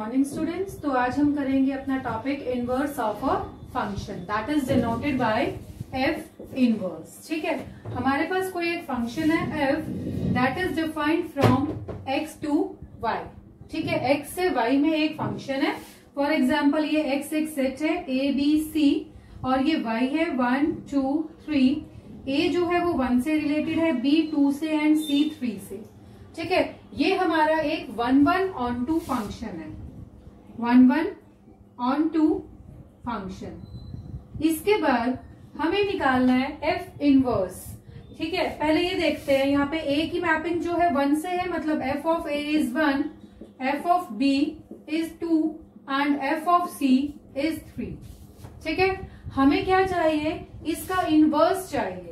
Morning students. तो आज हम करेंगे अपना topic inverse of a function that is denoted by F inverse. ठीक है, हमारे पास कोई एक फंक्शन है F that is defined from X to Y. ठीक है, एक्स से वाई में एक फंक्शन है। फॉर एग्जाम्पल ये एक्स एक सेट है ए बी सी और ये वाई है 1 2 3। ए जो है वो 1 से रिलेटेड है, बी 2 से एंड सी 3 से। ठीक है, ये हमारा एक 1 ऑन टू फंक्शन है, 1 ऑन टू फंक्शन। इसके बाद हमें निकालना है एफ इनवर्स। ठीक है, पहले ये देखते हैं यहाँ पे ए की मैपिंग जो है 1 से है, मतलब F of A is 1, F of B is 2 and F of C is 3। ठीक है, हमें क्या चाहिए, इसका इनवर्स चाहिए।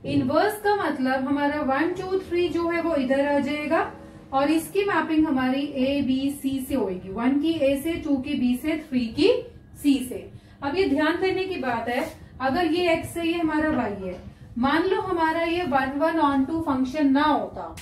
इनवर्स का मतलब हमारा 1 2 3 जो है वो इधर आ जाएगा और इसकी मैपिंग हमारी ए बी सी से होगी, 1 की ए से, 2 की बी से, 3 की सी से। अब ये ध्यान देने की बात है, अगर ये एक्स है ये हमारा वाई है, मान लो हमारा ये 1 ऑन टू फंक्शन ना होता।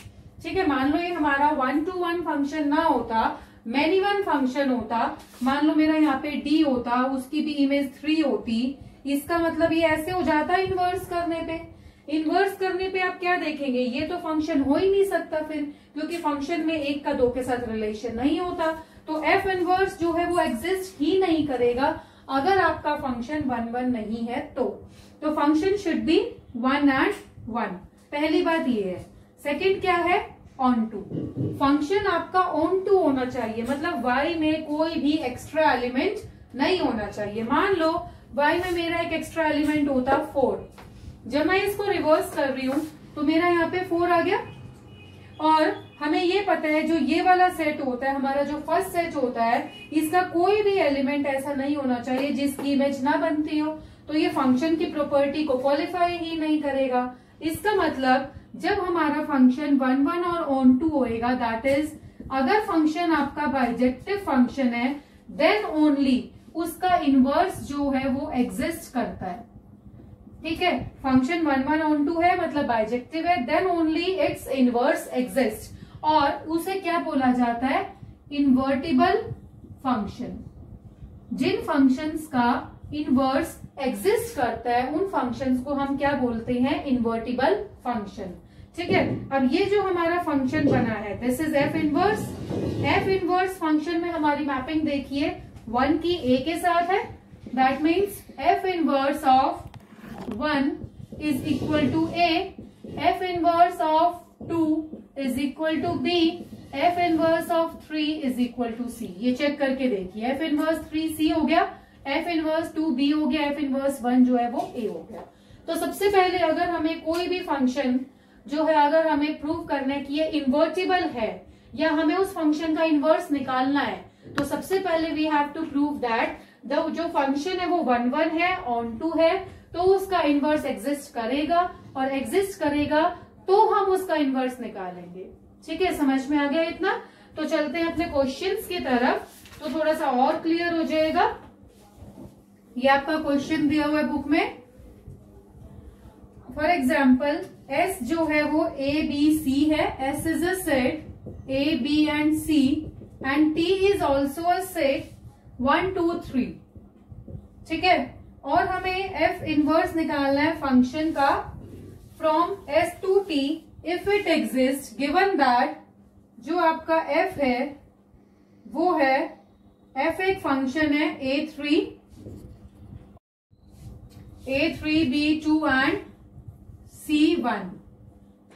ठीक है, मान लो ये हमारा 1 to 1 फंक्शन ना होता, मैनी वन फंक्शन होता। मान लो मेरा यहाँ पे डी होता, उसकी भी इमेज 3 होती। इसका मतलब ये ऐसे हो जाता इनवर्स करने पे। इनवर्स करने पे आप क्या देखेंगे, ये तो फंक्शन हो ही नहीं सकता फिर, क्योंकि फंक्शन में एक का दो के साथ रिलेशन नहीं होता। तो एफ इनवर्स जो है वो एग्जिस्ट ही नहीं करेगा अगर आपका फंक्शन 1 नहीं है तो फंक्शन शुड बी 1 and 1। पहली बात ये है। सेकंड क्या है, ऑन टू। फंक्शन आपका ऑन टू होना चाहिए, मतलब वाई में कोई भी एक्स्ट्रा एलिमेंट नहीं होना चाहिए। मान लो वाई में मेरा एक एक्स्ट्रा एलिमेंट होता 4, जब मैं इसको रिवर्स कर रही हूं तो मेरा यहाँ पे 4 आ गया। और हमें ये पता है जो ये वाला सेट होता है, हमारा जो फर्स्ट सेट होता है, इसका कोई भी एलिमेंट ऐसा नहीं होना चाहिए जिसकी इमेज ना बनती हो, तो ये फंक्शन की प्रॉपर्टी को क्वालिफाई ही नहीं करेगा। इसका मतलब जब हमारा फंक्शन 1 और ऑन टू होएगा, दैट इज अगर फंक्शन आपका बाइजेक्टिव फंक्शन है, देन ओनली उसका इनवर्स जो है वो एग्जिस्ट करता है। ठीक है, फंक्शन 1 ऑन टू है मतलब बाइजेक्टिव है, then only its inverse exist, और उसे क्या बोला जाता है, इन्वर्टिबल फंक्शन। जिन फंक्शंस का इनवर्स एग्जिस्ट करता है उन फंक्शंस को हम क्या बोलते हैं, इन्वर्टिबल फंक्शन। ठीक है, अब ये जो हमारा फंक्शन बना है, this is F inverse. F inverse function में हमारी मैपिंग देखिए, 1 की ए के साथ है, that means F inverse of 1 is equal to A, F inverse of 2 is equal to B, F inverse of 3 is equal to C। ये check करके देखिए, F inverse 3 C हो गया, F inverse 2 B हो गया, F inverse 1 जो है वो A हो गया। तो सबसे पहले अगर हमें कोई भी फंक्शन जो है, अगर हमें प्रूव करना है कि ये इन्वर्टिबल है या हमें उस फंक्शन का इनवर्स निकालना है, तो सबसे पहले we have to prove that जो फंक्शन है वो 1 है, ऑन टू है, तो उसका इनवर्स एग्जिस्ट करेगा, और एग्जिस्ट करेगा तो हम उसका इनवर्स निकालेंगे। ठीक है, समझ में आ गया इतना? तो चलते हैं अपने क्वेश्चंस की तरफ, तो थोड़ा सा और क्लियर हो जाएगा। ये आपका क्वेश्चन दिया हुआ है बुक में। फॉर एग्जाम्पल एस जो है वो ए बी सी है, S is a set A B and C, and T is also a set 1 2 3। ठीक है, और हमें एफ इनवर्स निकालना है फंक्शन का from S to T if it exist, given that जो आपका एफ है वो है, एफ एक फंक्शन है A3 B2 एंड C1।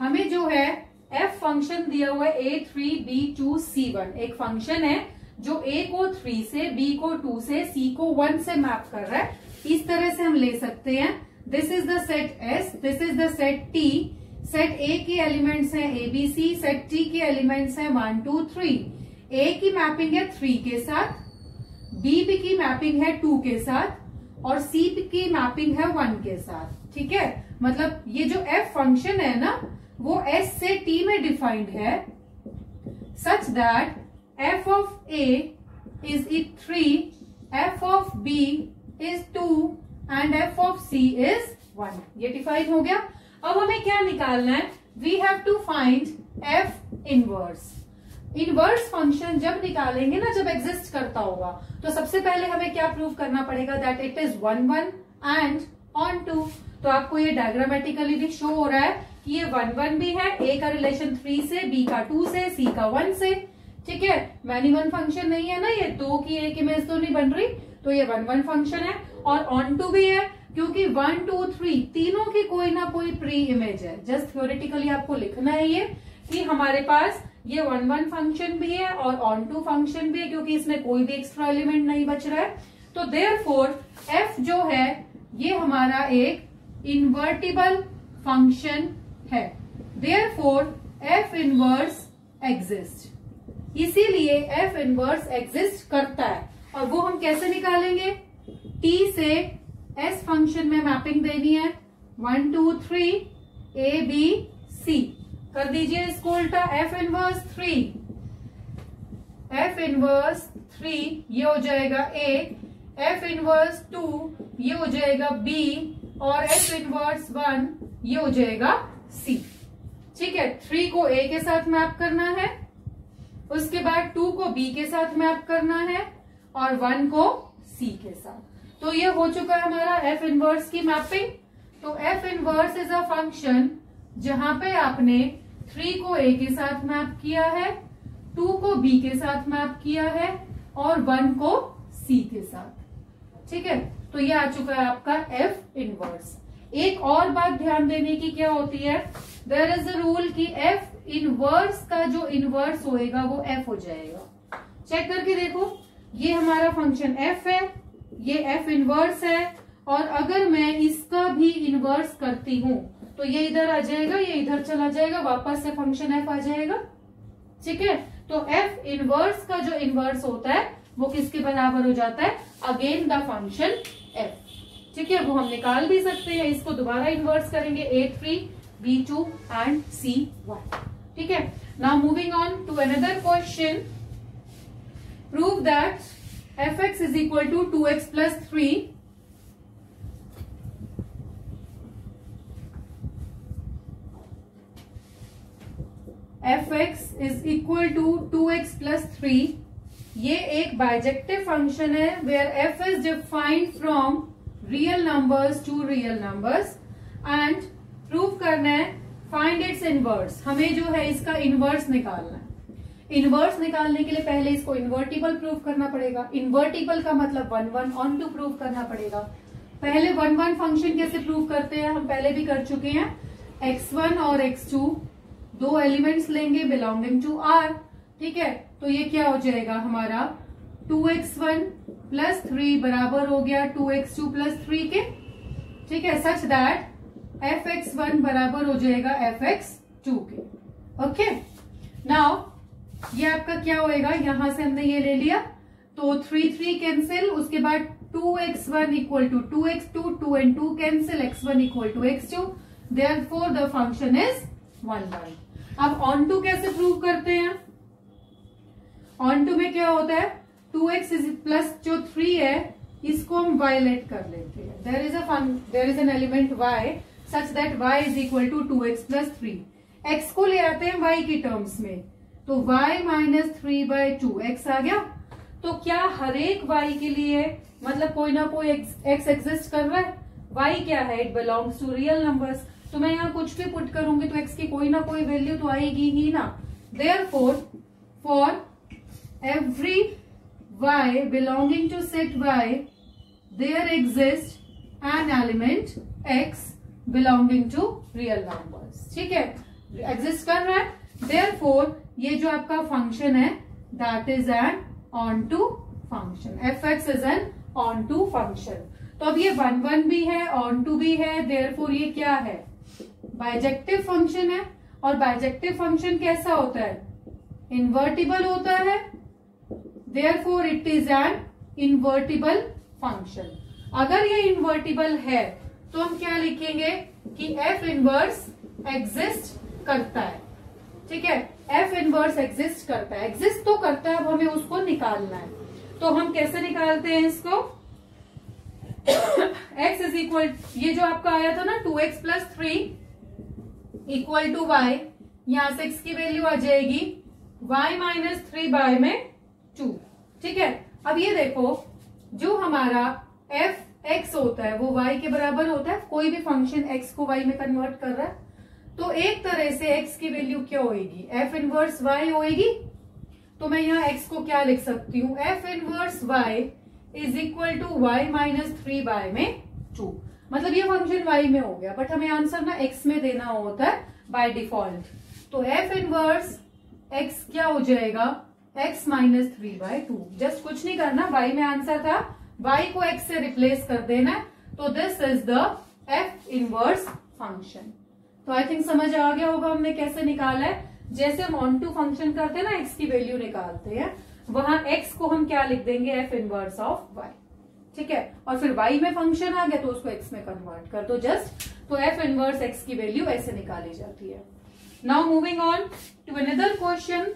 हमें जो है एफ फंक्शन दिया हुआ है A3 B2 C1, एक फंक्शन है जो A को 3 से, B को 2 से, C को 1 से मैप कर रहा है। इस तरह से हम ले सकते हैं, this is the set S, this is the set T। Set A के एलिमेंट्स हैं ABC, सेट T के एलिमेंट्स हैं 1 2 3। A की मैपिंग है 3 के साथ, B की मैपिंग है 2 के साथ, और C की मैपिंग है 1 के साथ। ठीक है, मतलब ये जो F फंक्शन है ना, वो S से T में डिफाइंड है, such that f of A is 3, f of B is 2 and f of C is 1। ये डिफाइन हो गया। अब हमें क्या निकालना है, we have to find f inverse। Inverse function जब निकालेंगे ना, जब एग्जिस्ट करता होगा, तो सबसे पहले हमें क्या प्रूव करना पड़ेगा, that it is 1 1 and on 2। तो आपको ये डायग्रामेटिकली भी शो हो रहा है कि ये 1 1 भी है, ए का रिलेशन 3 से, बी का 2 से, सी का 1 से। ठीक है, मैनी वन फंक्शन नहीं है ना, ये 2 की एक इमेज तो नहीं बन रही, तो ये 1 1 फंक्शन है। और ऑन 2 भी है, क्योंकि 1 2 3 तीनों की कोई ना कोई प्री इमेज है। जस्ट थ्योरेटिकली आपको लिखना है ये कि हमारे पास ये 1 1 फंक्शन भी है और ऑन 2 फंक्शन भी है, क्योंकि इसमें कोई भी एक्स्ट्रा एलिमेंट नहीं बच रहा है। तो देयरफॉर एफ जो है ये हमारा एक इन्वर्टिबल फंक्शन है। देयरफॉर एफ इनवर्स एग्जिस्ट, इसीलिए एफ इनवर्स एग्जिस्ट करता है। और वो हम कैसे निकालेंगे, टी से एस फंक्शन में मैपिंग देनी है, 1 2 3 ए बी सी, कर दीजिए इसको उल्टा, एफ इनवर्स 3, एफ इनवर्स 3 ये हो जाएगा ए, एफ इनवर्स 2 ये हो जाएगा बी, और एफ इनवर्स 1 ये हो जाएगा सी। ठीक है, 3 को ए के साथ मैप करना है, उसके बाद 2 को बी के साथ मैप करना है, और 1 को सी के साथ। तो ये हो चुका है हमारा एफ इनवर्स की मैपिंग। तो f inverse is a function जहां पे आपने 3 को ए के साथ मैप किया है, 2 को बी के साथ मैप किया है, और 1 को सी के साथ। ठीक है, तो ये आ चुका है आपका एफ इनवर्स। एक और बात ध्यान देने की क्या होती है, देयर इज अ रूल कि एफ इनवर्स का जो इनवर्स होएगा वो एफ हो जाएगा। चेक करके देखो, ये हमारा फंक्शन एफ है, ये एफ इनवर्स है, और अगर मैं इसका भी इनवर्स करती हूं तो ये इधर आ जाएगा, ये इधर चला जाएगा, वापस से फंक्शन एफ आ जाएगा। ठीक है, तो एफ इनवर्स का जो इनवर्स होता है वो किसके बराबर हो जाता है, अगेन द फंक्शन एफ। ठीक है, वो हम निकाल भी सकते हैं, इसको दोबारा इनवर्स करेंगे, A3 B2 एंड C1। ठीक है, now moving on to another question, prove that fx is equal to 2x plus 3 fx is equal to 2x plus 3। ये एक बाइजेक्टिव फंक्शन है where f is defined from real numbers to real numbers and prove करना है find its inverse. हमें जो है इसका inverse निकालना है। इनवर्स निकालने के लिए पहले इसको इन्वर्टिबल प्रूव करना पड़ेगा। इन्वर्टिबल का मतलब 1 1 ऑन 2 प्रूव करना पड़ेगा। पहले 1 1 फंक्शन कैसे प्रूव करते हैं, हम पहले भी कर चुके हैं। x1 और x2 दो एलिमेंट्स लेंगे बिलोंगिंग टू R। ठीक है, तो ये क्या हो जाएगा हमारा 2x1 प्लस 3 बराबर हो गया 2x2 प्लस 3 के। ठीक है, सच दैट fx1 बराबर हो जाएगा fx2 के। ओके, नाउ ये आपका क्या होएगा, यहां से हमने ये ले लिया तो 3 3 कैंसिल, उसके बाद 2x1 equal to 2x2, 2 and 2 cancel, x1 equal to x2, therefore the function is 1 1। अब ऑन टू कैसे प्रूव करते हैं, ऑन टू में क्या होता है 2x प्लस जो 3 है इसको हम y लेट कर लेते हैं। There is an element y such that y is equal to 2x plus 3। x को ले आते हैं y की टर्म्स में, तो y माइनस 3/2 x आ गया। तो क्या हर एक y के लिए मतलब कोई ना कोई x एग्जिस्ट कर रहा है, y क्या है, it belongs to real numbers. तो मैं यहाँ कुछ भी पुट करूंगी तो x की कोई ना कोई वैल्यू तो आएगी ही ना। Therefore for every y belonging to set y there exists an element x belonging to real numbers। ठीक है, एग्जिस्ट कर रहा है। Therefore ये जो आपका फंक्शन है that is an onto function, fx is an onto function. तो अब ये 1 1 भी है, ऑन टू भी है, देयरफॉर ये क्या है, बाइजेक्टिव फंक्शन है। और बाइजेक्टिव फंक्शन कैसा होता है, इन्वर्टिबल होता है, therefore it is N invertible function. अगर ये इन्वर्टिबल है तो हम क्या लिखेंगे कि f इनवर्स एग्जिस्ट करता है। ठीक है, f इनवर्स एग्जिस्ट करता है, एग्जिस्ट तो करता है, अब हमें उसको निकालना है। तो हम कैसे निकालते हैं इसको, x इज इक्वल, ये जो आपका आया था ना 2x plus 3 equal to y, यहां से x की वैल्यू आ जाएगी y माइनस 3y में 2। ठीक है, अब ये देखो जो हमारा एफ एक्स होता है वो y के बराबर होता है। कोई भी फंक्शन x को y में कन्वर्ट कर रहा है तो एक तरह से x की वैल्यू क्या होगी, एफ इनवर्स y होगी। तो मैं यहाँ x को क्या लिख सकती हूँ, f inverse y is equal to y minus 3y में 2। मतलब ये फंक्शन y में हो गया, बट हमें आंसर ना x में देना होता है बाय डिफॉल्ट। तो एफ इनवर्स x क्या हो जाएगा, x माइनस 3/2। जस्ट कुछ नहीं करना, y में आंसर था, y को x से रिप्लेस कर देना। तो this is the F inverse function. तो आई थिंक समझ आ गया होगा हमने कैसे निकाला है। जैसे हम ऑन टू फंक्शन करते हैं ना, x की वैल्यू निकालते हैं, वहां x को हम क्या लिख देंगे, एफ इनवर्स ऑफ y। ठीक है, और फिर y में फंक्शन आ गया तो उसको x में कन्वर्ट कर दो जस्ट। तो एफ इनवर्स x की वैल्यू ऐसे निकाली जाती है। Now moving on to another question.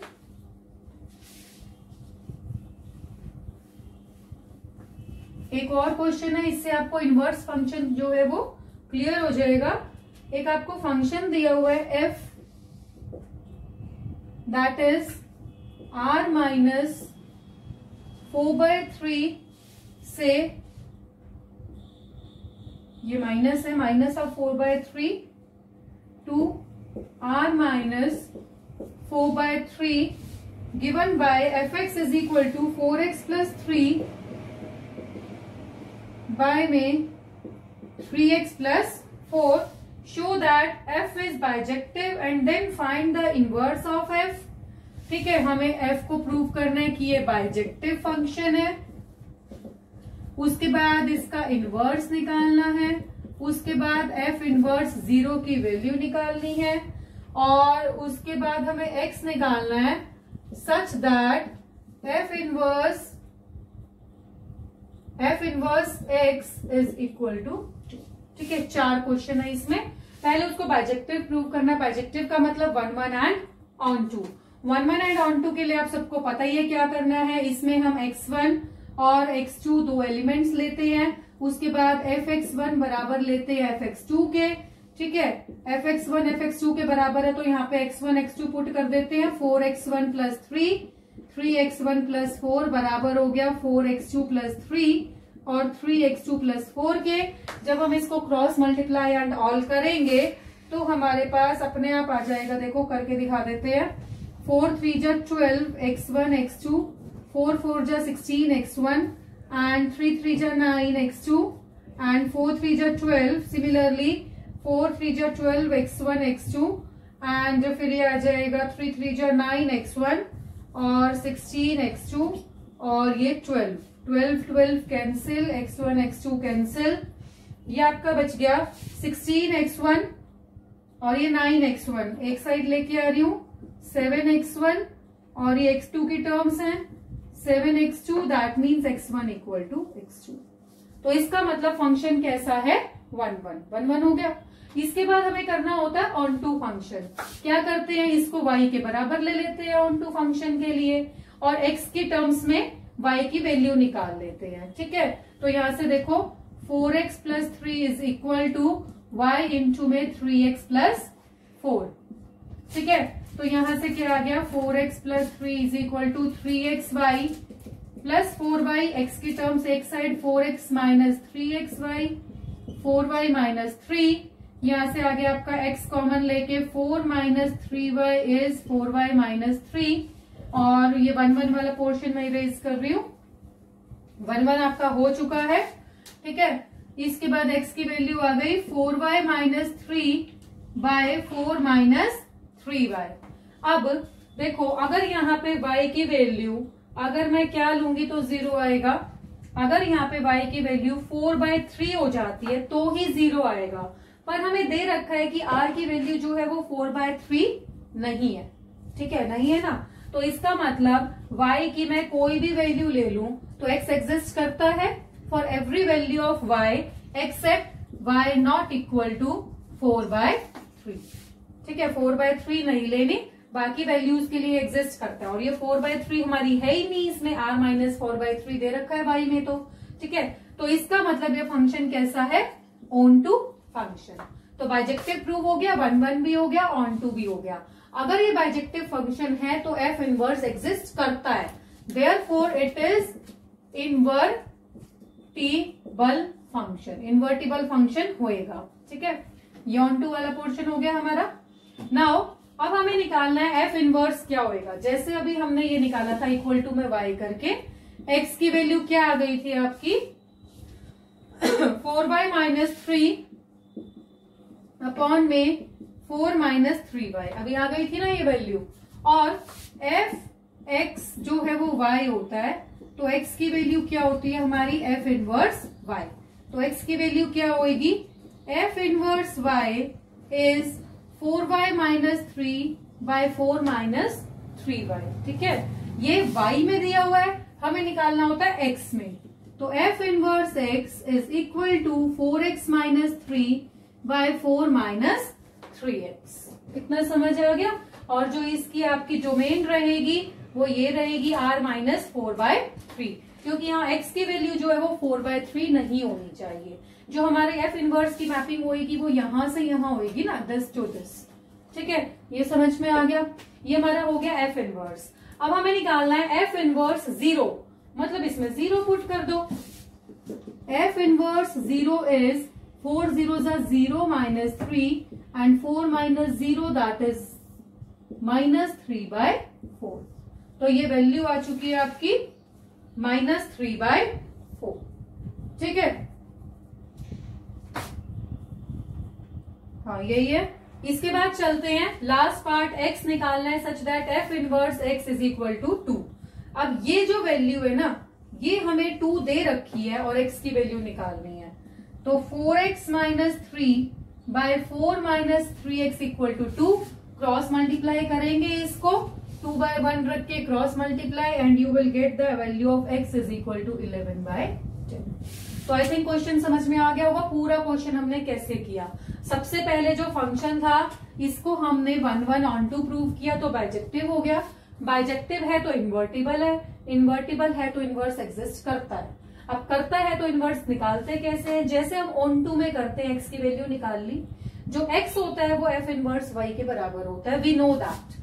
एक और क्वेश्चन है, इससे आपको इनवर्स फंक्शन जो है वो क्लियर हो जाएगा। एक आपको फंक्शन दिया हुआ है f that is r minus 4/3 से, ये माइनस है, minus of 4/3 to r minus 4/3 given by fx is equal to 4x plus 3 by में 3x plus 4। Show that f is bijective and then find the inverse of f। ठीक है, हमें f को prove करना है कि ये बाइजेक्टिव फंक्शन है। उसके बाद इसका इनवर्स निकालना है। उसके बाद f इनवर्स 0 की वैल्यू निकालनी है। और उसके बाद हमें x निकालना है such that f inverse x is equal to 2। ठीक है, 4 क्वेश्चन है इसमें। पहले उसको बाइजेक्टिव प्रूव करना। बाइजेक्टिव का मतलब 1 1 and onto. 1 1 and onto के लिए आप सबको पता ही है क्या करना है। इसमें हम x1 और x2 दो एलिमेंट्स लेते हैं। उसके बाद fx1 बराबर लेते हैं fx2 के। ठीक है, fx1 fx2 के बराबर है तो यहाँ पे x1 x2 पुट कर देते हैं। 4x1 प्लस 3x1 प्लस 4 बराबर हो गया 4x2 प्लस 3 और 3x2 प्लस 4 के। जब हम इसको क्रॉस मल्टीप्लाई एंड ऑल करेंगे तो हमारे पास अपने आप आ जाएगा। देखो करके दिखा देते हैं। 4 3 जा 12 x1 x2, 4 4 जा 16 x1 एंड 3 3 जा 9 x2 एंड 4 3 जा 12। सिमिलरली 4 3 जा 12 x1 x2 एंड फिर ये आ जाएगा 3 3 जा 9 x1 और 16 x2 और ये 12 कैंसिल, x1 x2 कैंसिल। ये आपका बच गया 16 x1 और ये 9 x1 एक साइड लेके आ रही हूं। 7 x1 और ये x2 की टर्म्स हैं 7 x2 that means x1 equal to x2। तो इसका मतलब फंक्शन कैसा है, 1 1 हो गया। इसके बाद हमें करना होता है ऑन टू फंक्शन। क्या करते हैं, इसको y के बराबर ले लेते हैं ऑन टू फंक्शन के लिए और x की टर्म्स में y की वैल्यू निकाल लेते हैं। ठीक है, तो यहां से देखो 4x plus 3 is equal to y into में 3x प्लस 4। ठीक है, तो यहां से क्या आ गया 4x plus 3 is equal to 3xy plus 4y। x की टर्म्स एक side 4x minus 3xy 4y minus 3। यहां से आगे आपका x कॉमन लेके 4 minus 3y is 4y minus 3 और ये 1 1 वाला पोर्शन में इरेज कर रही हूं। 1 1 आपका हो चुका है। ठीक है, इसके बाद x की वैल्यू आ गई 4y minus 3 by 4 minus 3y। अब देखो अगर यहाँ पे y की वैल्यू अगर मैं क्या लूंगी तो 0 आएगा। अगर यहाँ पे y की वैल्यू 4/3 हो जाती है तो ही 0 आएगा। पर हमें दे रखा है कि r की वैल्यू जो है वो 4/3 नहीं है। ठीक है, नहीं है ना, तो इसका मतलब y की मैं कोई भी वैल्यू ले लूं तो x एग्जिस्ट करता है for every value of y except y not equal to 4/3। ठीक है, 4/3 नहीं लेनी, बाकी वैल्यूज के लिए एग्जिस्ट करता है और ये 4/3 हमारी है ही नहीं, इसमें r माइनस 4/3 दे रखा है y में। तो ठीक है, तो इसका मतलब ये फंक्शन कैसा है, ऑन टू फंक्शन। तो बाइजेक्टिव प्रूव हो गया, 1 1 भी हो गया, ऑन टू भी हो गया। अगर ये बाइजेक्टिव फंक्शन है तो एफ इनवर्स एग्जिस्ट करता है, therefore it is invertible function होएगा। ठीक है, ये ऑन टू वाला पोर्शन हो गया हमारा। नाउ अब हमें निकालना है एफ इनवर्स क्या होएगा। जैसे अभी हमने ये निकाला था इक्वल टू में y करके, x की वैल्यू क्या आ गई थी आपकी 4y माइनस 3 अपॉन में 4 माइनस 3y, अभी आ गई थी ना ये वैल्यू। और एफ एक्स जो है वो y होता है, तो x की वैल्यू क्या होती है हमारी एफ इनवर्स y। तो x की वैल्यू क्या होगी, f inverse y is 4y minus 3 by 4 minus 3y। ठीक है, ये y में दिया हुआ है, हमें निकालना होता है x में। तो f inverse x is equal to 4x minus 3 by 4 minus 3x। इतना समझ आ गया। और जो इसकी आपकी डोमेन रहेगी वो ये रहेगी r माइनस 4/3, क्योंकि यहाँ x की वैल्यू जो है वो 4/3 नहीं होनी चाहिए। जो हमारे एफ इनवर्स की मैपिंग होगी वो यहां से यहां होगी ना, 10 to 10। ठीक है, ये समझ में आ गया। ये हमारा हो गया एफ इनवर्स। अब हमें निकालना है एफ इनवर्स 0, मतलब इसमें 0 पुट कर दो। F inverse 0 is 4 zeros are 0 minus 3 and 4 minus 0 that is minus 3/4। तो ये वैल्यू आ चुकी है आपकी minus 3/4। ठीक है, हाँ यही है। इसके बाद चलते हैं लास्ट पार्ट, x निकालना है such that f inverse x is equal to 2। अब ये जो वैल्यू है ना, ये हमें 2 दे रखी है और x की वैल्यू निकालनी है। तो 4x minus 3 by 4 minus 3x equal to 2, cross multiply करेंगे इसको, 2/1 रख के cross multiply and you will get the value of x is equal to 11/10। तो आई थिंक क्वेश्चन समझ में आ गया होगा। पूरा क्वेश्चन हमने कैसे किया, सबसे पहले जो फंक्शन था इसको हमने 1 1 ऑन टू प्रूव किया तो बाइजेक्टिव हो गया। बाइजेक्टिव है तो इन्वर्टिबल है, इन्वर्टिबल है तो इन्वर्स एग्जिस्ट करता है। अब करता है तो इन्वर्स निकालते कैसे हैं, जैसे हम ऑन टू में करते हैं, एक्स की वैल्यू निकाल ली, जो एक्स होता है वो एफ इनवर्स वाई के बराबर होता है, वी नो दैट,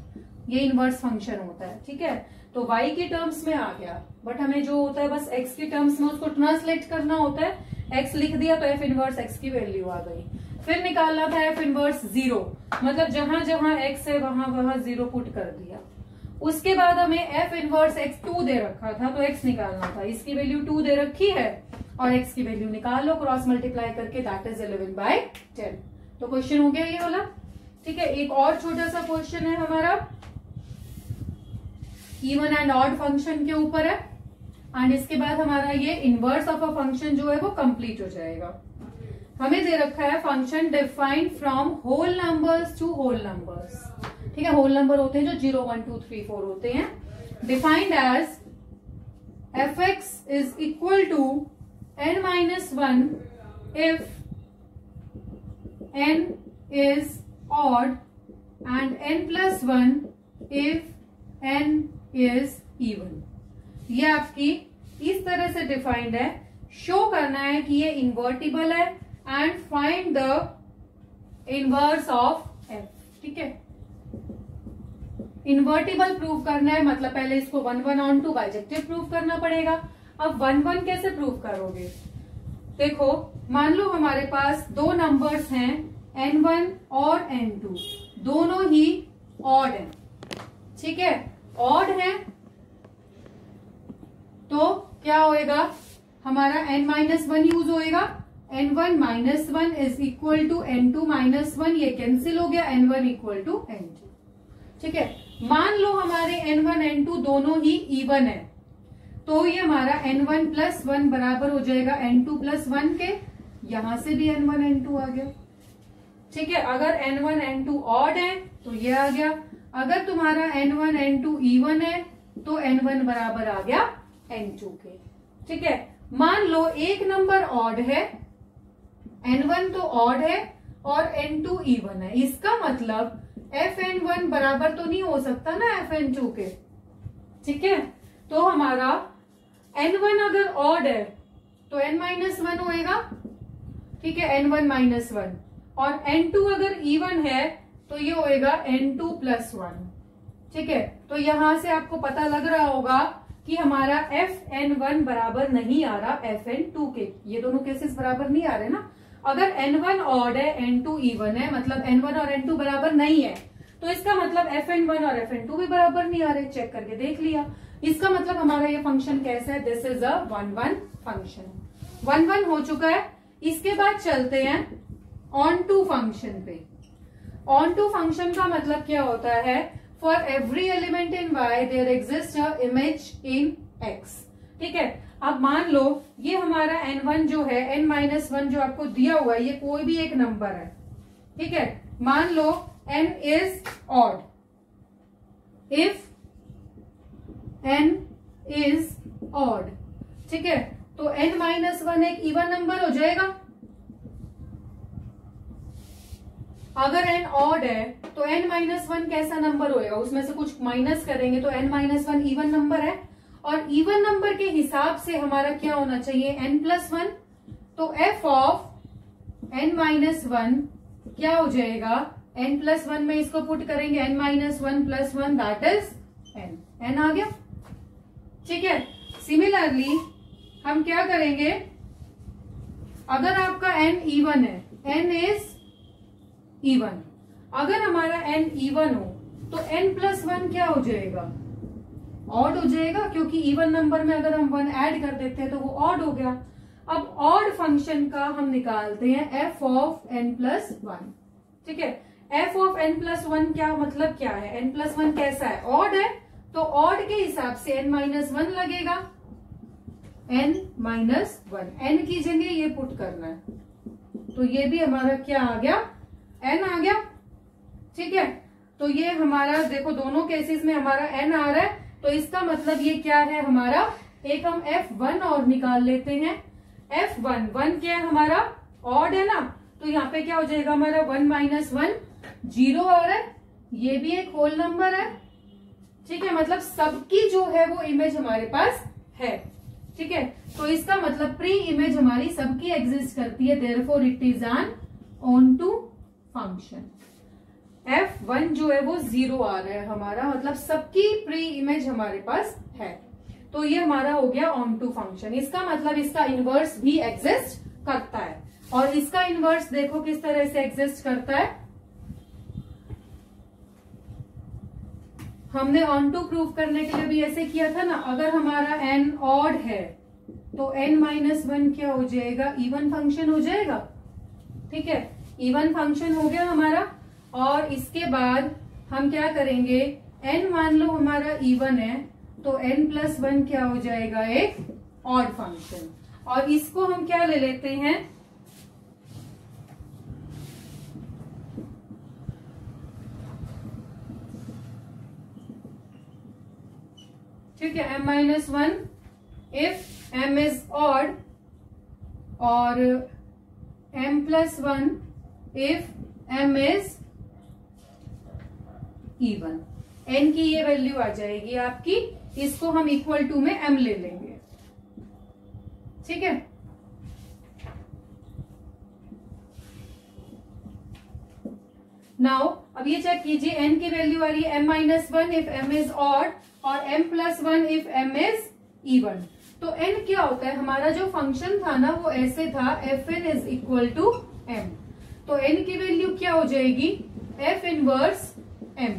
ये इनवर्स फंक्शन होता है। ठीक है, तो वाई की टर्म्स में आ गया, बट हमें जो होता है बस एक्स की टर्म्स में उसको ट्रांसलेट करना होता है। एक्स लिख दिया तो एफ इनवर्स एक्स की वैल्यू आ गई। फिर निकालना था एफ इनवर्स 0, मतलब जहां जहां एक्स है वहां वहां 0 पुट कर दिया। उसके बाद हमें एफ इनवर्स एक्स 2 दे रखा था तो एक्स निकालना था, इसकी वैल्यू 2 दे रखी है और एक्स की वैल्यू निकाल लो क्रॉस मल्टीप्लाई करके, दैट इज 11/10। तो क्वेश्चन हो गया ये वाला। ठीक है, एक और छोटा सा क्वेश्चन है हमारा, इवन एंड ऑड फंक्शन के ऊपर है, एंड इसके बाद हमारा ये इनवर्स ऑफ अ फंक्शन जो है वो कंप्लीट हो जाएगा। हमें दे रखा है function defined from whole numbers to whole numbers. ठीक है, होल नंबर होते हैं जो 0 1 2 3 4 होते हैं। Defined as f x is equal to n-1 if n is odd and n+1 if n is even। ये आपकी इस तरह से डिफाइंड है, शो करना है कि ये इन्वर्टिबल है and find the inverse of f। ठीक है, इन्वर्टिबल प्रूव करना है, मतलब पहले इसको 1 1 ऑन टू बाइजेक्टिव प्रूव करना पड़ेगा। अब 1 1 कैसे प्रूव करोगे, देखो मान लो हमारे पास दो नंबर्स हैं n1 और n2, दोनों ही ऑड हैं। ठीक है, ऑड है तो क्या होएगा, हमारा n-1 यूज होएगा, n1 - 1 is equal to n2 - 1, ये कैंसिल हो गया, n1 इक्वल टू n2। ठीक है, मान लो हमारे n1 n2 दोनों ही इवन है, तो ये हमारा n1 + 1 बराबर हो जाएगा n2 + 1 के, यहां से भी n1 n2 आ गया। ठीक है, अगर n1 n2 ऑड है तो ये आ गया, अगर तुम्हारा n1 n2 इवन है तो n1 बराबर आ गया n2 के। ठीक है, मान लो एक नंबर ऑड है, n1 तो ऑड है और n2 इवन है, इसका मतलब fn1 बराबर तो नहीं हो सकता ना fn2 के। ठीक है, तो हमारा n1 अगर ऑड है तो n-1 होएगा। ठीक है, n1 - 1, और n2 अगर इवन है तो ये होएगा n2+1। ठीक है, तो यहां से आपको पता लग रहा होगा कि हमारा fn1 बराबर नहीं आ रहा fn2 के। ये दोनों केसेस बराबर नहीं आ रहे ना। अगर n1 ऑड है n2 इवन है, मतलब n1 और n2 बराबर नहीं है, तो इसका मतलब fn1 और fn2 भी बराबर नहीं आ रहे। चेक करके देख लिया। इसका मतलब हमारा ये फंक्शन कैसा है, दिस इज अ 1-1 फंक्शन। 1-1 हो चुका है। इसके बाद चलते हैं ऑन टू फंक्शन पे। ऑन टू फंक्शन का मतलब क्या होता है, for every element in y there exist a image in x। ठीक है, अब मान लो ये हमारा n1 जो है, n-1 जो आपको दिया हुआ है, ये कोई भी एक नंबर है। ठीक है, मान लो n is odd, if n is odd. ठीक है, तो n-1 एक इवन नंबर हो जाएगा। अगर n ऑड है तो n-1 कैसा नंबर होएगा, उसमें से कुछ माइनस करेंगे तो n-1 इवन नंबर है, और इवन नंबर के हिसाब से हमारा क्या होना चाहिए, n+1। तो f ऑफ n-1 क्या हो जाएगा, n+1 में इसको पुट करेंगे, n-1+1 दैट इज n आ गया। ठीक है, सिमिलरली हम क्या करेंगे, अगर आपका n इवन है, n इज इवन, अगर हमारा n इवन हो तो n+1 क्या हो जाएगा, ऑड हो जाएगा, क्योंकि इवन नंबर में अगर हम 1 ऐड कर देते हैं तो वो ऑड हो गया। अब ऑड फंक्शन का हम निकालते हैं f ऑफ n+1। ठीक है, f ऑफ n+1 क्या मतलब क्या है, n+1 कैसा है, ऑड है, तो ऑड के हिसाब से n-1 लगेगा, n-1, n की जगह ये पुट करना है, तो ये भी हमारा क्या आ गया, n आ गया। ठीक है, तो ये हमारा देखो दोनों केसेस में हमारा n आ रहा है, तो इसका मतलब ये क्या है हमारा, एक हम f1 और निकाल लेते हैं। f1 क्या है हमारा, ऑड है ना, तो यहाँ पे क्या हो जाएगा हमारा 1-1 0 आ रहा है, ये भी एक होल नंबर है। ठीक है, मतलब सबकी जो है वो इमेज हमारे पास है। ठीक है, तो इसका मतलब प्री इमेज हमारी सबकी एग्जिस्ट करती है, therefore it is an onto function. f1 जो है वो 0 आ रहा है हमारा, मतलब सबकी प्री इमेज हमारे पास है, तो ये हमारा हो गया ऑन टू फंक्शन। इसका मतलब इसका इनवर्स भी एग्जिस्ट करता है, और इसका इनवर्स देखो किस तरह से एग्जिस्ट करता है। हमने ऑन टू प्रूव करने के लिए भी ऐसे किया था ना, अगर हमारा n ऑड है तो n-1 क्या हो जाएगा, इवन फंक्शन हो जाएगा। ठीक है, इवन फंक्शन हो गया हमारा, और इसके बाद हम क्या करेंगे, n मान लो हमारा इवन है तो n+1 क्या हो जाएगा, एक ऑड फंक्शन, और इसको हम क्या ले लेते हैं, ठीक है, m-1 if m is odd, और m+1 if m is even. n की ये वैल्यू आ जाएगी आपकी, इसको हम इक्वल टू में m ले लेंगे। ठीक है, नाउ अब ये चेक कीजिए, n की वैल्यू आ रही है m-1 if m is odd, और m+1 if m is even. तो n क्या होता है, हमारा जो फंक्शन था ना वो ऐसे था, fn is equal to m, तो n की वैल्यू क्या हो जाएगी, f इनवर्स m,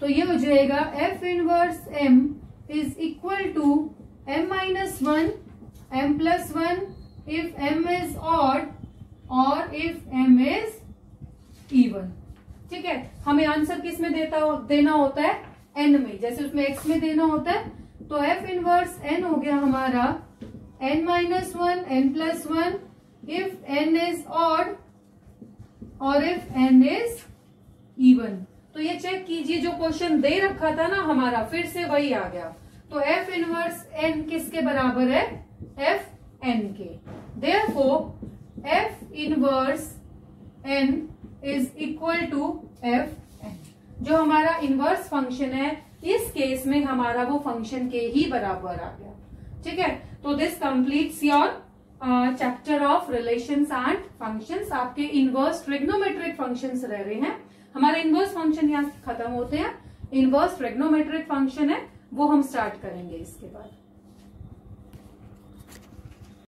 तो ये हो जाएगा f inverse m is equal to m-1 m+1 if m is odd और इफ m इज इवन। ठीक है, हमें आंसर किस में देना होता है, n में, जैसे उसमें x में देना होता है, तो f इनवर्स n हो गया हमारा n-1 n+1 if n is odd और इफ n इज इवन। तो ये चेक कीजिए, जो क्वेश्चन दे रखा था ना हमारा, फिर से वही आ गया। तो f इनवर्स n किसके बराबर है, f n के, therefore f inverse n is equal to f n। जो हमारा इनवर्स फंक्शन है इस केस में हमारा वो फंक्शन के ही बराबर आ गया। ठीक है, तो this completes your chapter of relations and functions. आपके इनवर्स ट्रिग्नोमेट्रिक फंक्शंस रह रहे हैं। हमारे इनवर्स फंक्शन यहाँ खत्म होते हैं, इनवर्स ट्रिग्नोमेट्रिक फंक्शन है वो हम स्टार्ट करेंगे इसके बाद।